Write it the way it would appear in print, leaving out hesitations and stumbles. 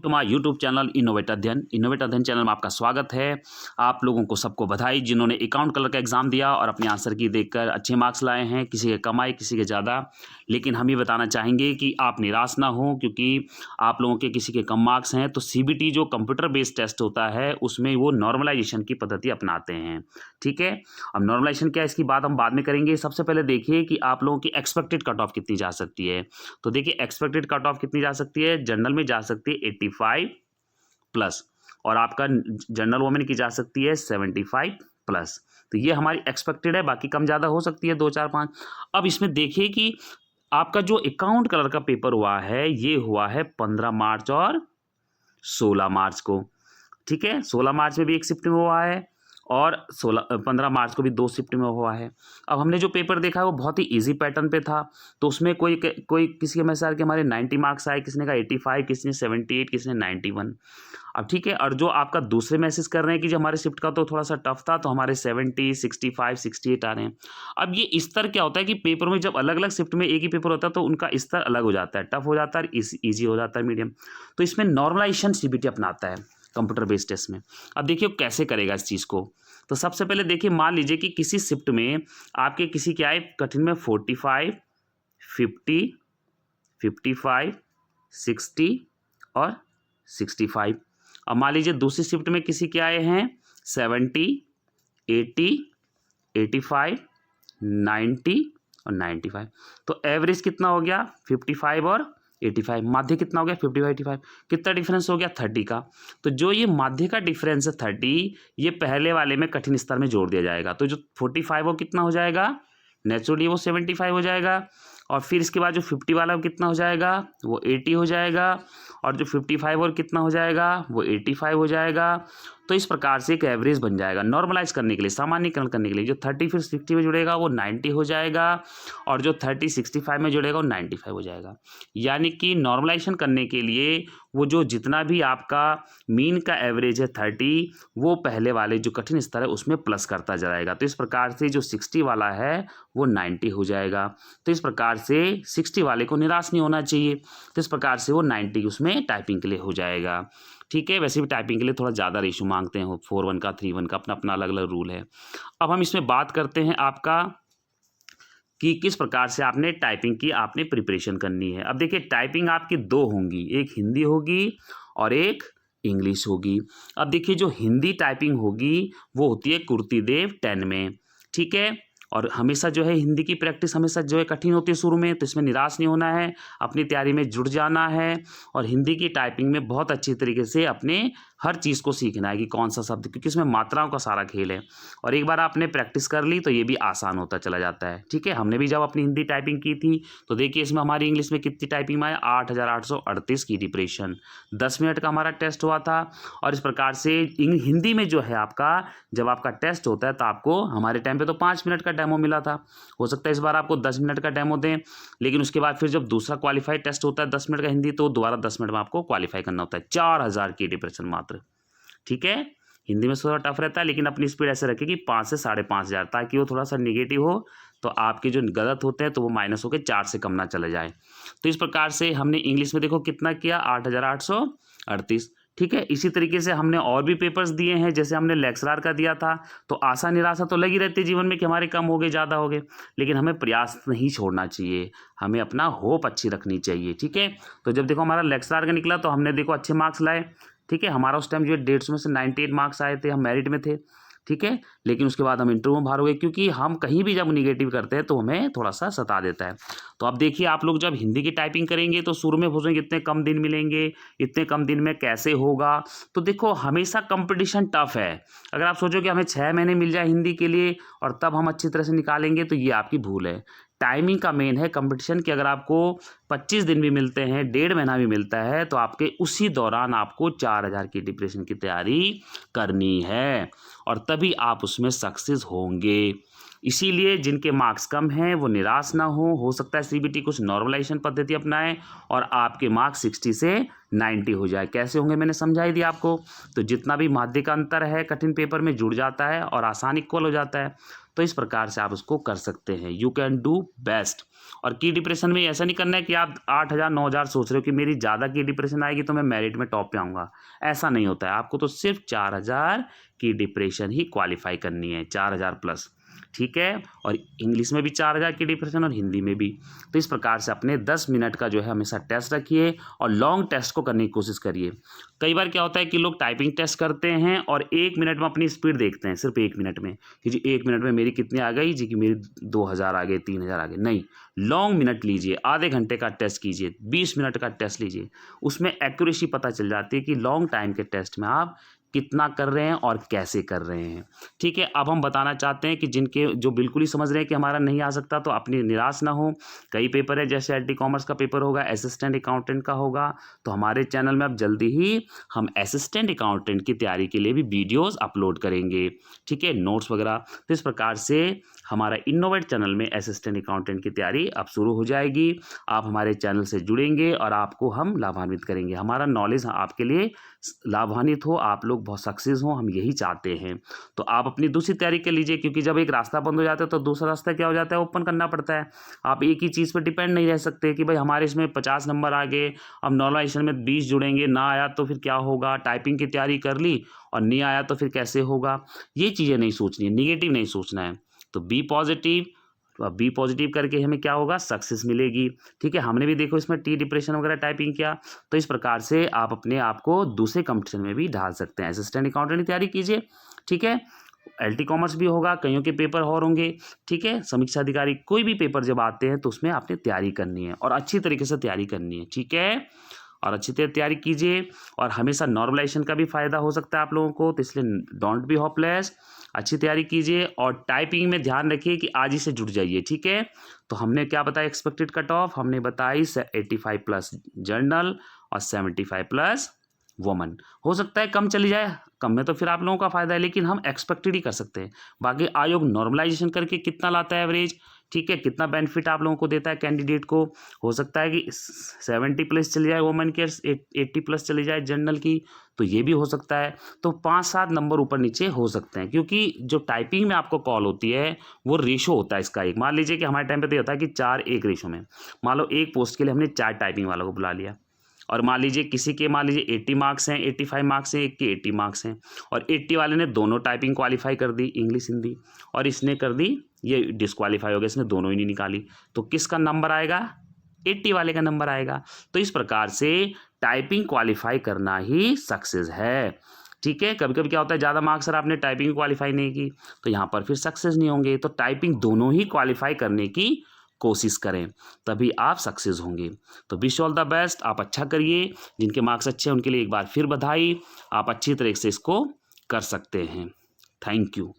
To my YouTube channel innovate Adhyayan channel में आपका स्वागत है। आप लोगों को सबको बधाई जिन्होंने अकाउंट कलर का एग्ज़ाम दिया और अपने आंसर की देखकर अच्छे मार्क्स लाए हैं। किसी के कम आए, किसी के ज़्यादा, लेकिन हम ये बताना चाहेंगे कि आप निराश ना हो, क्योंकि आप लोगों के किसी के कम मार्क्स हैं तो सीबीटी जो कंप्यूटर बेस्ड टेस्ट होता है उसमें वो नॉर्मलाइजेशन की पद्धति अपनाते हैं। ठीक है, अब नॉर्मलाइजेशन क्या है इसकी बात हम बाद में करेंगे। सबसे पहले देखिए कि आप लोगों की एक्सपेक्टेड कट ऑफ कितनी जा सकती है। तो देखिए एक्सपेक्टेड कट ऑफ कितनी जा सकती है। जनरल में जा सकती है 85 प्लस और आपका जनरल वोमेन की जा सकती है 75 प्लस। तो ये हमारी एक्सपेक्टेड है, बाकी कम ज़्यादा हो सकती है 2 4 5। अब इसमें देखिए कि आपका जो अकाउंट कलर का पेपर हुआ है ये हुआ है 15 मार्च और 16 मार्च को। ठीक है, 16 मार्च में भी एक शिफ्ट में हुआ है और 15 मार्च को भी 2 शिफ्ट में हुआ है। अब हमने जो पेपर देखा है वो बहुत ही इजी पैटर्न पे था, तो उसमें कोई किसी के मैसेज के हमारे 90 मार्क्स आए, किसी ने कहा 85, किसी ने 78, किसी ने 91। अब ठीक है, और जो आपका दूसरे मैसेज कर रहे हैं कि जो हमारे शिफ्ट का तो थोड़ा सा टफ था, तो हमारे 70, 65, 68 आ रहे हैं। अब ये स्तर क्या होता है कि पेपर में जब अलग अलग शिफ्ट में एक ही पेपर होता है तो उनका स्तर अलग हो जाता है, टफ हो जाता है, ईजी हो जाता है, मीडियम। तो इसमें नॉर्मलाइजेशन सीबीटी अपनाता है कंप्यूटर बेस्ड टेस्ट में। अब देखिए कैसे करेगा इस चीज़ को। तो सबसे पहले देखिए, मान लीजिए कि किसी शिफ्ट में आपके किसी के आए कठिन में 45, 50, 55, 60 और 65। अब मान लीजिए दूसरी शिफ्ट में किसी के आए हैं 70, 80, 85, 90 और 95। तो एवरेज कितना हो गया 55 और 85। माध्य कितना हो गया 55, 85। कितना डिफरेंस हो गया 30 का। तो जो ये माध्य का डिफरेंस है 30, ये पहले वाले में कठिन स्तर में जोड़ दिया जाएगा। तो जो 45 वो कितना हो जाएगा, नेचुरली वो 75 हो जाएगा। और फिर इसके बाद जो 50 वाला वो कितना हो जाएगा, वो 80 हो जाएगा। और जो 55 और कितना हो जाएगा, वो 85 हो जाएगा। तो इस प्रकार से एक एवरेज बन जाएगा। नॉर्मलाइज करने के लिए, सामान्यकरण करने के लिए, जो 30 फिर 60 में जुड़ेगा वो 90 हो जाएगा और जो 30 65 में जुड़ेगा वो 95 हो जाएगा। यानी कि नॉर्मलाइजेशन करने के लिए वो जो जितना भी आपका मीन का एवरेज है 30, वो पहले वाले जो कठिन स्तर है उसमें प्लस करता जाएगा। तो इस प्रकार से जो 60 वाला है वो 90 हो जाएगा। तो इस प्रकार से 60 वाले को निराश नहीं होना चाहिए। तो इस प्रकार से वो 90 उसमें टाइपिंग के लिए हो जाएगा। ठीक है, वैसे भी टाइपिंग के लिए थोड़ा ज़्यादा रेशो मांगते हैं, 4:1 का 3:1 का, अपना अपना अलग अलग रूल है। अब हम इसमें बात करते हैं आपका कि किस प्रकार से आपने टाइपिंग की आपने प्रिपरेशन करनी है। अब देखिए टाइपिंग आपकी 2 होंगी, एक हिंदी होगी और एक इंग्लिश होगी। अब देखिए जो हिंदी टाइपिंग होगी वो होती है कुर्तीदेव 10 में। ठीक है, और हमेशा जो है हिंदी की प्रैक्टिस हमेशा जो है कठिन होती है शुरू में, तो इसमें निराश नहीं होना है, अपनी तैयारी में जुट जाना है और हिंदी की टाइपिंग में बहुत अच्छी तरीके से अपने हर चीज़ को सीखना है कि कौन सा शब्द, क्योंकि इसमें मात्राओं का सारा खेल है। और एक बार आपने प्रैक्टिस कर ली तो ये भी आसान होता चला जाता है। ठीक है, हमने भी जब अपनी हिंदी टाइपिंग की थी तो देखिए इसमें हमारी इंग्लिश में कितनी टाइपिंग में आया, 8838 की डिप्रेशन, 10 मिनट का हमारा टेस्ट हुआ था। और इस प्रकार से हिंदी में जो है आपका जब आपका टेस्ट होता है तो आपको हमारे टाइम पे तो 5 मिनट का डेमो मिला था, हो सकता है इस बार आपको 10 मिनट का डेमो दें, लेकिन उसके बाद फिर जब दूसरा क्वालिफाइड टेस्ट होता है 10 मिनट का हिंदी, तो दोबारा 10 मिनट में आपको क्वालिफाई करना होता है। 4000 की डिप्रेशन मात्र। ठीक है, हिंदी में थोड़ा टफ रहता है, लेकिन अपनी स्पीड ऐसे रखें कि 5 से 5,500, ताकि वो थोड़ा सा निगेटिव हो तो आपके जो गलत होते हैं तो वो माइनस होकर 4 से कम ना चले जाए। तो इस प्रकार से हमने इंग्लिश में देखो कितना किया, 8838। ठीक है, इसी तरीके से हमने और भी पेपर्स दिए हैं, जैसे हमने लेक्चरार का दिया था। तो आशा निराशा तो लगी रहती है जीवन में कि हमारे कम हो गए, ज़्यादा हो गए, लेकिन हमें प्रयास नहीं छोड़ना चाहिए, हमें अपना होप अच्छी रखनी चाहिए। ठीक है, तो जब देखो हमारा लेक्चरार का निकला तो हमने देखो अच्छे मार्क्स लाए। ठीक है, हमारा उस टाइम जो 150 में से 98 मार्क्स आए थे, हम मेरिट में थे। ठीक है, लेकिन उसके बाद हम इंटरव्यू में बाहर हो गए, क्योंकि हम कहीं भी जब निगेटिव करते हैं तो हमें थोड़ा सा सता देता है। तो अब देखिए आप लोग जब हिंदी की टाइपिंग करेंगे तो शुरू में सोचेंगे इतने कम दिन मिलेंगे, इतने कम दिन में कैसे होगा। तो देखो हमेशा कंपटीशन टफ है। अगर आप सोचो कि हमें 6 महीने मिल जाए हिंदी के लिए और तब हम अच्छी तरह से निकालेंगे, तो ये आपकी भूल है। टाइमिंग का मेन है कंपटीशन की। अगर आपको 25 दिन भी मिलते हैं, 1.5 महीना भी मिलता है, तो आपके उसी दौरान आपको 4000 की डिप्रेशन की तैयारी करनी है और तभी आप उसमें सक्सेस होंगे। इसीलिए जिनके मार्क्स कम हैं वो निराश ना हो सकता है सीबीटी कुछ नॉर्मलाइजेशन पद्धति अपनाएं और आपके मार्क्स 60 से 90 हो जाए। कैसे होंगे मैंने समझा ही दिया आपको। तो जितना भी माध्य का अंतर है कठिन पेपर में जुड़ जाता है और आसान इक्वल हो जाता है। तो इस प्रकार से आप उसको कर सकते हैं। You can do best. और की डिप्रेशन में ऐसा नहीं करना है कि आप 8,000 9,000 सोच रहे हो कि मेरी ज़्यादा की डिप्रेशन आएगी तो मैं मेरिट में टॉप पे आऊँगा, ऐसा नहीं होता है। आपको तो सिर्फ 4,000 की डिप्रेशन ही क्वालिफाई करनी है, 4,000 प्लस, ठीक है। और इंग्लिश में भी 4,000 की डिप्रेशन और हिंदी में भी। तो इस प्रकार से अपने 10 मिनट का जो है हमेशा टेस्ट रखिए और लॉन्ग टेस्ट को करने की कोशिश करिए। कई बार क्या होता है कि लोग टाइपिंग टेस्ट करते हैं और 1 मिनट में अपनी स्पीड देखते हैं, सिर्फ 1 मिनट में कि जी 1 मिनट में मेरी कितनी आ गई जी, कि मेरी 2,000 आ गए, 3,000 आ गए। नहीं, लॉन्ग मिनट लीजिए, आधे घंटे का टेस्ट कीजिए, 20 मिनट का टेस्ट लीजिए। उसमें एक्यूरेसी पता चल जाती है कि लॉन्ग टाइम के टेस्ट में आप कितना कर रहे हैं और कैसे कर रहे हैं, ठीक है। अब हम बताना चाहते हैं कि जिनके जो बिल्कुल ही समझ रहे हैं कि हमारा नहीं आ सकता, तो अपनी निराश ना हो। कई पेपर है, जैसे एलटी कॉमर्स का पेपर होगा, असिस्टेंट अकाउंटेंट का होगा, तो हमारे चैनल में अब जल्दी ही हम असिस्टेंट अकाउंटेंट की तैयारी के लिए भी वीडियोस अपलोड करेंगे, ठीक है, नोट्स वगैरह। तो इस प्रकार से हमारा इनोवेट चैनल में असिस्टेंट अकाउंटेंट की तैयारी अब शुरू हो जाएगी। आप हमारे चैनल से जुड़ेंगे और आपको हम लाभान्वित करेंगे। हमारा नॉलेज आपके लिए लाभान्वित हो, आप लोग बहुत सक्सेस हो, हम यही चाहते हैं। तो आप अपनी दूसरी तैयारी कर लीजिए, क्योंकि जब एक रास्ता बंद हो जाता है तो दूसरा रास्ता क्या हो जाता है, ओपन करना पड़ता है। आप एक ही चीज़ पर डिपेंड नहीं रह सकते कि भाई हमारे इसमें 50 नंबर आ गए, अब नॉर्मलाइजेशन में 20 जुड़ेंगे, ना आया तो फिर क्या होगा। टाइपिंग की तैयारी कर ली और नहीं आया तो फिर कैसे होगा। ये चीज़ें नहीं सोचनी है, निगेटिव नहीं सोचना है। तो बी पॉजिटिव, तो अब बी पॉजिटिव करके हमें क्या होगा, सक्सेस मिलेगी, ठीक है। हमने भी देखो इसमें टी डिप्रेशन वगैरह टाइपिंग किया, तो इस प्रकार से आप अपने आप को दूसरे कंपटीशन में भी ढाल सकते हैं। असिस्टेंट अकाउंटेंट की तैयारी कीजिए, ठीक है। एलटी कॉमर्स भी होगा, कईयों के पेपर और होंगे, ठीक है। समीक्षा अधिकारी, कोई भी पेपर जब आते हैं तो उसमें आपने तैयारी करनी है और अच्छी तरीके से तैयारी करनी है, ठीक है। और अच्छी तरह तैयारी कीजिए। और हमेशा नॉर्मलाइजेशन का भी फायदा हो सकता है आप लोगों को, तो इसलिए डोंट बी होपलेस, अच्छी तैयारी कीजिए। और टाइपिंग में ध्यान रखिए कि आज ही से जुड़ जाइए, ठीक है। तो हमने क्या बताया एक्सपेक्टेड कट ऑफ, हमने बताई 85 प्लस जर्नल और 75 प्लस वुमन। हो सकता है कम चली जाए, कम में तो फिर आप लोगों का फायदा है, लेकिन हम एक्सपेक्टेड ही कर सकते हैं। बाकी आयोग नॉर्मलाइजेशन करके कितना लाता है एवरेज, ठीक है, कितना बेनिफिट आप लोगों को देता है कैंडिडेट को। हो सकता है कि 70 प्लस चली जाए वुमेन की, 80 प्लस चली जाए जनरल की, तो ये भी हो सकता है। तो 5-7 नंबर ऊपर नीचे हो सकते हैं, क्योंकि जो टाइपिंग में आपको कॉल होती है वो रेशो होता है इसका एक। मान लीजिए कि हमारे टाइम पे तो ये होता है कि 4-1 रेशो में, मान लो एक पोस्ट के लिए हमने 4 टाइपिंग वालों को बुला लिया, और मान लीजिए किसी के मान लीजिए 80 मार्क्स हैं, 85 मार्क्स हैं, एक के 80 मार्क्स हैं, और 80 वाले ने दोनों टाइपिंग क्वालिफाई कर दी, इंग्लिश हिंदी, और इसने कर दी, ये डिस्क्वालीफाई हो गया, इसने दोनों ही नहीं निकाली, तो किसका नंबर आएगा, 80 वाले का नंबर आएगा। तो इस प्रकार से टाइपिंग क्वालिफाई करना ही सक्सेस है, ठीक है। कभी कभी क्या होता है, ज़्यादा मार्क्स अगर आपने टाइपिंग क्वालिफाई नहीं की तो यहाँ पर फिर सक्सेस नहीं होंगे। तो टाइपिंग दोनों ही क्वालिफाई करने की कोशिश करें, तभी आप सक्सेस होंगे। तो विश ऑल द बेस्ट, आप अच्छा करिए। जिनके मार्क्स अच्छे हैं उनके लिए एक बार फिर बधाई, आप अच्छी तरह से इसको कर सकते हैं। Thank you.